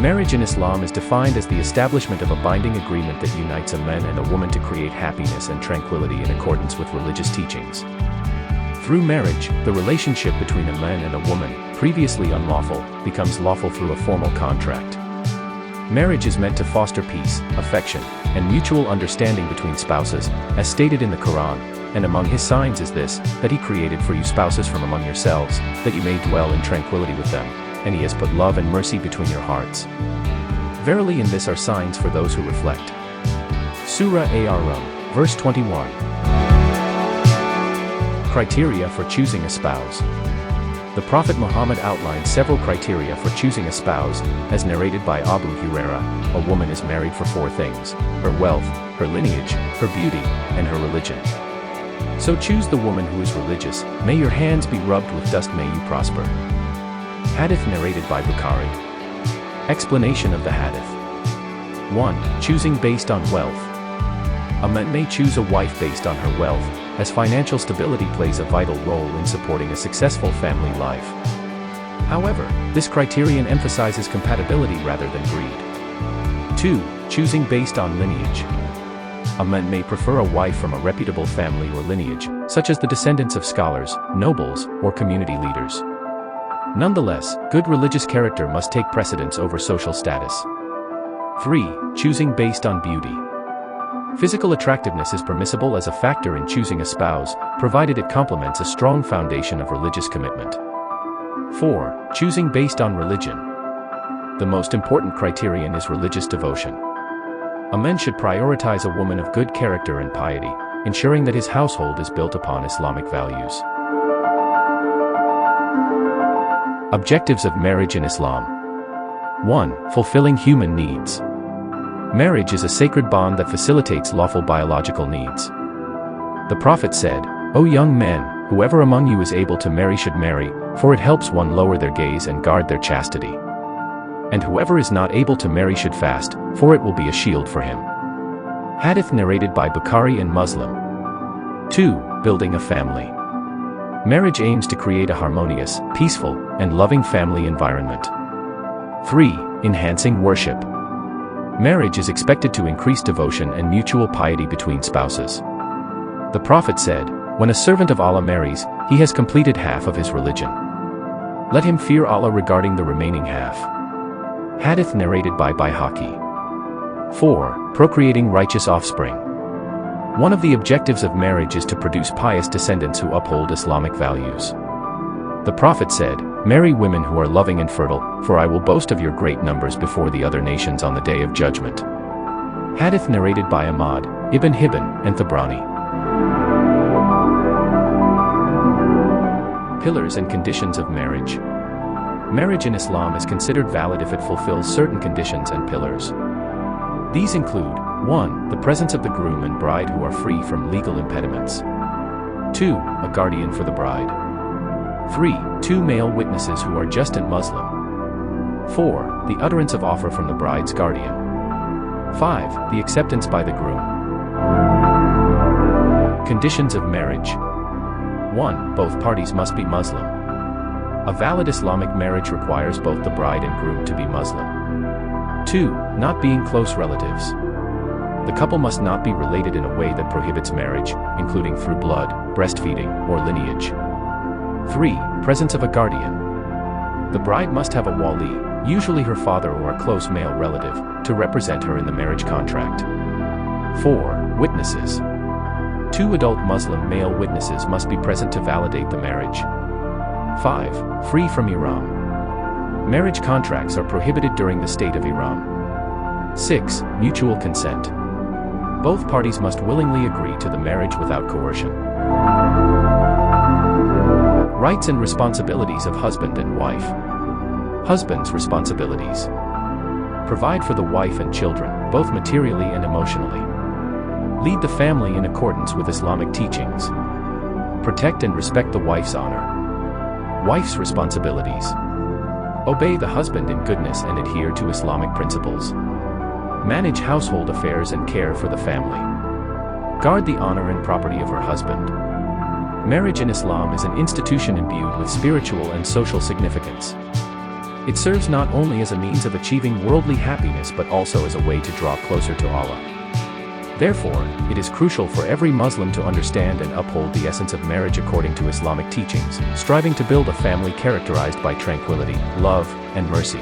Marriage in Islam is defined as the establishment of a binding agreement that unites a man and a woman to create happiness and tranquility in accordance with religious teachings. Through marriage, the relationship between a man and a woman, previously unlawful, becomes lawful through a formal contract. Marriage is meant to foster peace, affection, and mutual understanding between spouses, as stated in the Quran, and among his signs is this, that he created for you spouses from among yourselves, that you may dwell in tranquility with them, and he has put love and mercy between your hearts. Verily in this are signs for those who reflect. Surah Ar-Rum, verse 21. Criteria for choosing a spouse. The Prophet Muhammad outlined several criteria for choosing a spouse, as narrated by Abu Hurairah. A woman is married for 4 things: her wealth, her lineage, her beauty, and her religion. So choose the woman who is religious. May your hands be rubbed with dust, may you prosper. Hadith narrated by Bukhari. Explanation of the Hadith. 1. Choosing based on wealth. A man may choose a wife based on her wealth, as financial stability plays a vital role in supporting a successful family life. However, this criterion emphasizes compatibility rather than greed. 2. Choosing based on lineage. A man may prefer a wife from a reputable family or lineage, such as the descendants of scholars, nobles, or community leaders. Nonetheless, good religious character must take precedence over social status. 3. Choosing based on beauty. Physical attractiveness is permissible as a factor in choosing a spouse, provided it complements a strong foundation of religious commitment. 4. Choosing based on religion. The most important criterion is religious devotion. A man should prioritize a woman of good character and piety, ensuring that his household is built upon Islamic values. Objectives of marriage in Islam. 1. Fulfilling human needs. Marriage is a sacred bond that facilitates lawful biological needs. The Prophet said, "O young men, whoever among you is able to marry should marry, for it helps one lower their gaze and guard their chastity. And whoever is not able to marry should fast, for it will be a shield for him." Hadith narrated by Bukhari and Muslim. 2. Building a family. Marriage aims to create a harmonious, peaceful, and loving family environment. 3. Enhancing worship. Marriage is expected to increase devotion and mutual piety between spouses. The Prophet said, "When a servant of Allah marries, he has completed half of his religion. Let him fear Allah regarding the remaining half." Hadith narrated by Baihaqi. 4. Procreating righteous offspring. One of the objectives of marriage is to produce pious descendants who uphold Islamic values. The Prophet said, "Marry women who are loving and fertile, for I will boast of your great numbers before the other nations on the day of judgment." Hadith narrated by Ahmad, Ibn Hibban, and Tabrani. Pillars and conditions of marriage. Marriage in Islam is considered valid if it fulfills certain conditions and pillars. These include: 1. The presence of the groom and bride who are free from legal impediments. 2. A guardian for the bride. 3. 2 male witnesses who are just and Muslim. 4. The utterance of offer from the bride's guardian. 5. The acceptance by the groom. Conditions of marriage. 1. Both parties must be Muslim. A valid Islamic marriage requires both the bride and groom to be Muslim. 2. Not being close relatives. The couple must not be related in a way that prohibits marriage, including through blood, breastfeeding, or lineage. 3. Presence of a guardian. The bride must have a wali, usually her father or a close male relative, to represent her in the marriage contract. 4. Witnesses. 2 adult Muslim male witnesses must be present to validate the marriage. 5. Free from Ihram. Marriage contracts are prohibited during the state of Ihram. 6. Mutual consent. Both parties must willingly agree to the marriage without coercion. Rights and responsibilities of husband and wife. Husband's responsibilities. Provide for the wife and children, both materially and emotionally. Lead the family in accordance with Islamic teachings. Protect and respect the wife's honor. Wife's responsibilities. Obey the husband in goodness and adhere to Islamic principles. Manage household affairs and care for the family. Guard the honor and property of her husband. Marriage in Islam is an institution imbued with spiritual and social significance. It serves not only as a means of achieving worldly happiness but also as a way to draw closer to Allah. Therefore, it is crucial for every Muslim to understand and uphold the essence of marriage according to Islamic teachings, striving to build a family characterized by tranquility, love, and mercy.